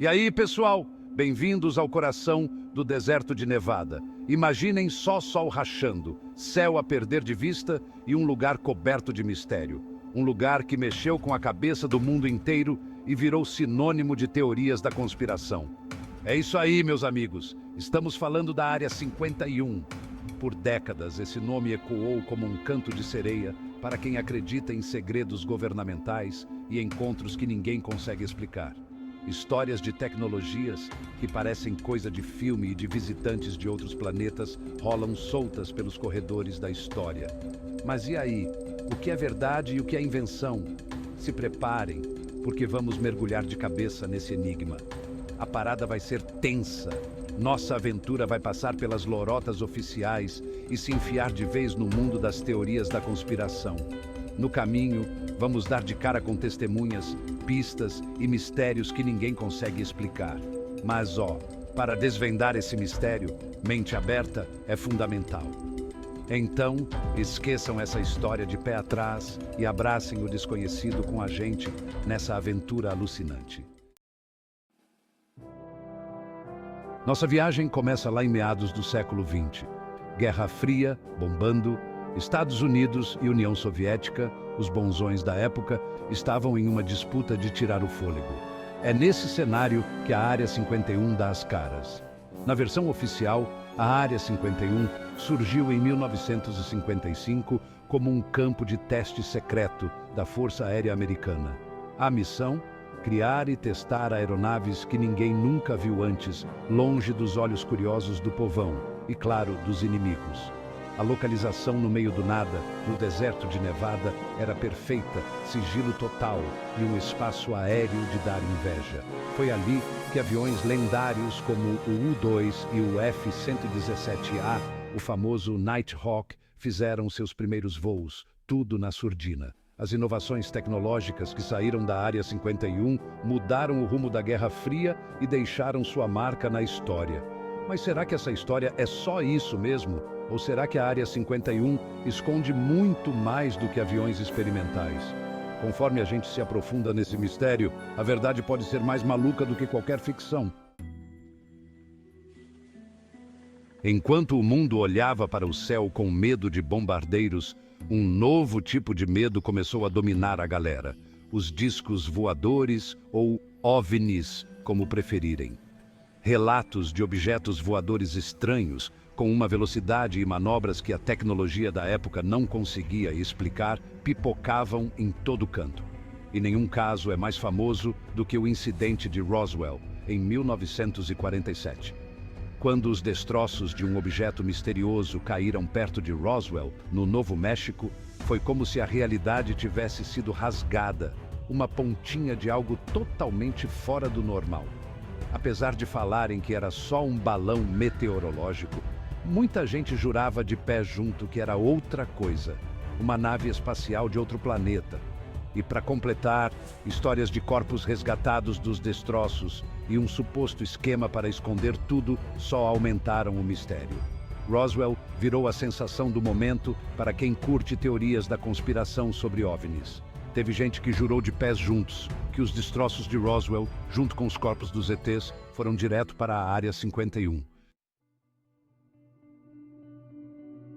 E aí, pessoal, bem-vindos ao coração do deserto de Nevada. Imaginem só sol rachando, céu a perder de vista e um lugar coberto de mistério. Um lugar que mexeu com a cabeça do mundo inteiro e virou sinônimo de teorias da conspiração. É isso aí, meus amigos. Estamos falando da Área 51. Por décadas, esse nome ecoou como um canto de sereia para quem acredita em segredos governamentais e encontros que ninguém consegue explicar. Histórias de tecnologias que parecem coisa de filme e de visitantes de outros planetas rolam soltas pelos corredores da história. Mas e aí? O que é verdade e o que é invenção? Se preparem, porque vamos mergulhar de cabeça nesse enigma. A parada vai ser tensa. Nossa aventura vai passar pelas lorotas oficiais e se enfiar de vez no mundo das teorias da conspiração. No caminho, vamos dar de cara com testemunhas, pistas e mistérios que ninguém consegue explicar. Mas, para desvendar esse mistério, mente aberta é fundamental. Então, esqueçam essa história de pé atrás e abracem o desconhecido com a gente nessa aventura alucinante. Nossa viagem começa lá em meados do século XX. Guerra Fria, bombando, Estados Unidos e União Soviética, os bonzões da época, estavam em uma disputa de tirar o fôlego. É nesse cenário que a Área 51 dá as caras. Na versão oficial, a Área 51 surgiu em 1955 como um campo de teste secreto da Força Aérea Americana. A missão? Criar e testar aeronaves que ninguém nunca viu antes, longe dos olhos curiosos do povão e, claro, dos inimigos. A localização no meio do nada, no deserto de Nevada, era perfeita, sigilo total e um espaço aéreo de dar inveja. Foi ali que aviões lendários como o U-2 e o F-117A, o famoso Nighthawk, fizeram seus primeiros voos, tudo na surdina. As inovações tecnológicas que saíram da Área 51 mudaram o rumo da Guerra Fria e deixaram sua marca na história. Mas será que essa história é só isso mesmo? Ou será que a Área 51 esconde muito mais do que aviões experimentais? Conforme a gente se aprofunda nesse mistério, a verdade pode ser mais maluca do que qualquer ficção. Enquanto o mundo olhava para o céu com medo de bombardeiros, um novo tipo de medo começou a dominar a galera. Os discos voadores ou OVNIs, como preferirem. Relatos de objetos voadores estranhos, com uma velocidade e manobras que a tecnologia da época não conseguia explicar, pipocavam em todo canto. E nenhum caso é mais famoso do que o incidente de Roswell, em 1947. Quando os destroços de um objeto misterioso caíram perto de Roswell, no Novo México, foi como se a realidade tivesse sido rasgada, uma pontinha de algo totalmente fora do normal. Apesar de falarem que era só um balão meteorológico, muita gente jurava de pé junto que era outra coisa, uma nave espacial de outro planeta. E para completar, histórias de corpos resgatados dos destroços e um suposto esquema para esconder tudo só aumentaram o mistério. Roswell virou a sensação do momento para quem curte teorias da conspiração sobre OVNIs. Teve gente que jurou de pés juntos que os destroços de Roswell, junto com os corpos dos ETs, foram direto para a Área 51.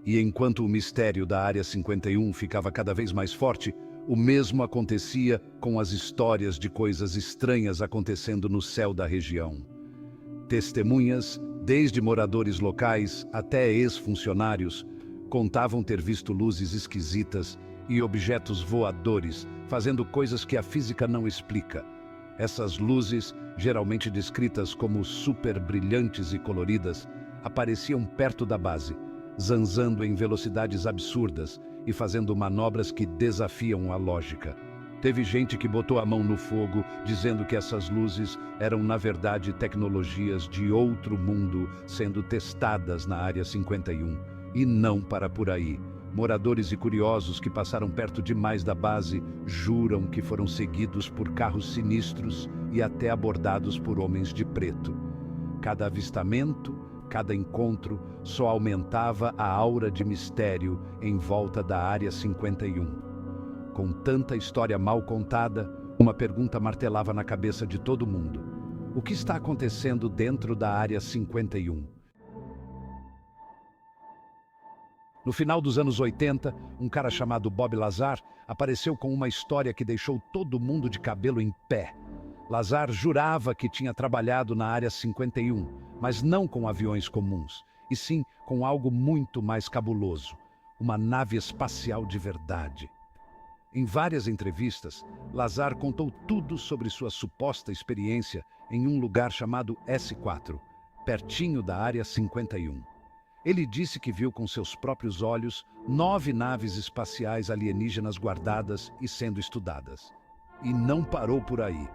E enquanto o mistério da Área 51 ficava cada vez mais forte, o mesmo acontecia com as histórias de coisas estranhas acontecendo no céu da região. Testemunhas, desde moradores locais até ex-funcionários, contavam ter visto luzes esquisitas e objetos voadores, fazendo coisas que a física não explica. Essas luzes, geralmente descritas como super brilhantes e coloridas, apareciam perto da base, zanzando em velocidades absurdas e fazendo manobras que desafiam a lógica. Teve gente que botou a mão no fogo, dizendo que essas luzes eram, na verdade, tecnologias de outro mundo sendo testadas na Área 51. E não para por aí. Moradores e curiosos que passaram perto demais da base juram que foram seguidos por carros sinistros e até abordados por homens de preto. Cada avistamento, cada encontro só aumentava a aura de mistério em volta da Área 51. Com tanta história mal contada, uma pergunta martelava na cabeça de todo mundo. O que está acontecendo dentro da Área 51? No final dos anos 80, um cara chamado Bob Lazar apareceu com uma história que deixou todo mundo de cabelo em pé. Lazar jurava que tinha trabalhado na Área 51, mas não com aviões comuns, e sim com algo muito mais cabuloso, uma nave espacial de verdade. Em várias entrevistas, Lazar contou tudo sobre sua suposta experiência em um lugar chamado S4, pertinho da Área 51. Ele disse que viu com seus próprios olhos 9 naves espaciais alienígenas guardadas e sendo estudadas. E não parou por aí.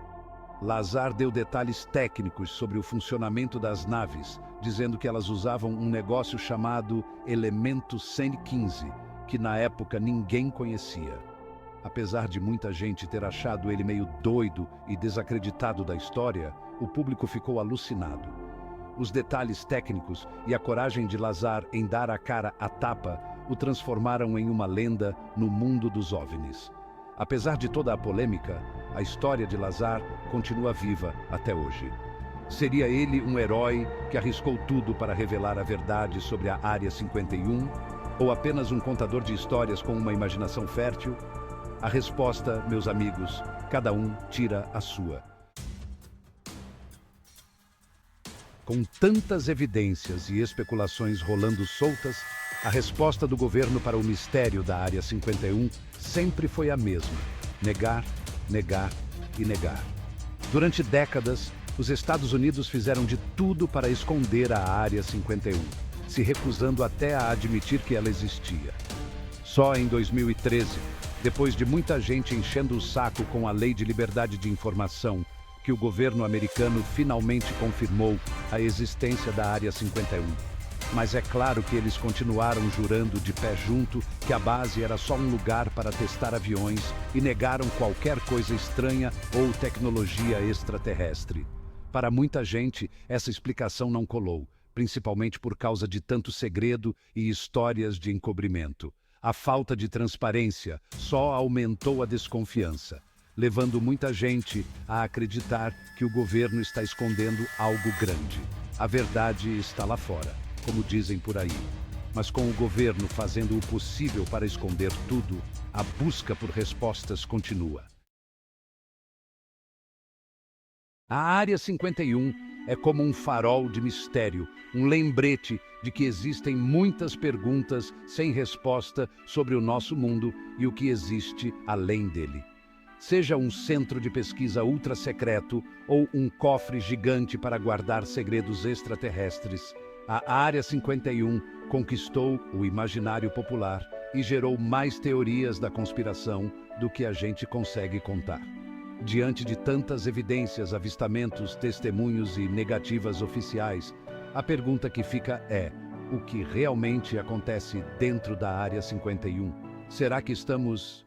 Lazar deu detalhes técnicos sobre o funcionamento das naves, dizendo que elas usavam um negócio chamado Elemento 115, que na época ninguém conhecia. Apesar de muita gente ter achado ele meio doido e desacreditado da história, o público ficou alucinado. Os detalhes técnicos e a coragem de Lazar em dar a cara à tapa o transformaram em uma lenda no mundo dos OVNIs. Apesar de toda a polêmica, a história de Lazar continua viva até hoje. Seria ele um herói que arriscou tudo para revelar a verdade sobre a Área 51? Ou apenas um contador de histórias com uma imaginação fértil? A resposta, meus amigos, cada um tira a sua. Com tantas evidências e especulações rolando soltas, a resposta do governo para o mistério da Área 51 sempre foi a mesma: negar, negar e negar. Durante décadas, os Estados Unidos fizeram de tudo para esconder a Área 51, se recusando até a admitir que ela existia. Só em 2013, depois de muita gente enchendo o saco com a Lei de Liberdade de Informação, que o governo americano finalmente confirmou a existência da Área 51. Mas é claro que eles continuaram jurando de pé junto que a base era só um lugar para testar aviões e negaram qualquer coisa estranha ou tecnologia extraterrestre. Para muita gente, essa explicação não colou, principalmente por causa de tanto segredo e histórias de encobrimento. A falta de transparência só aumentou a desconfiança, levando muita gente a acreditar que o governo está escondendo algo grande. A verdade está lá fora, como dizem por aí. Mas com o governo fazendo o possível para esconder tudo, a busca por respostas continua. A Área 51 é como um farol de mistério, um lembrete de que existem muitas perguntas sem resposta sobre o nosso mundo e o que existe além dele. Seja um centro de pesquisa ultra secreto ou um cofre gigante para guardar segredos extraterrestres, a Área 51 conquistou o imaginário popular e gerou mais teorias da conspiração do que a gente consegue contar. Diante de tantas evidências, avistamentos, testemunhos e negativas oficiais, a pergunta que fica é: o que realmente acontece dentro da Área 51? Será que estamos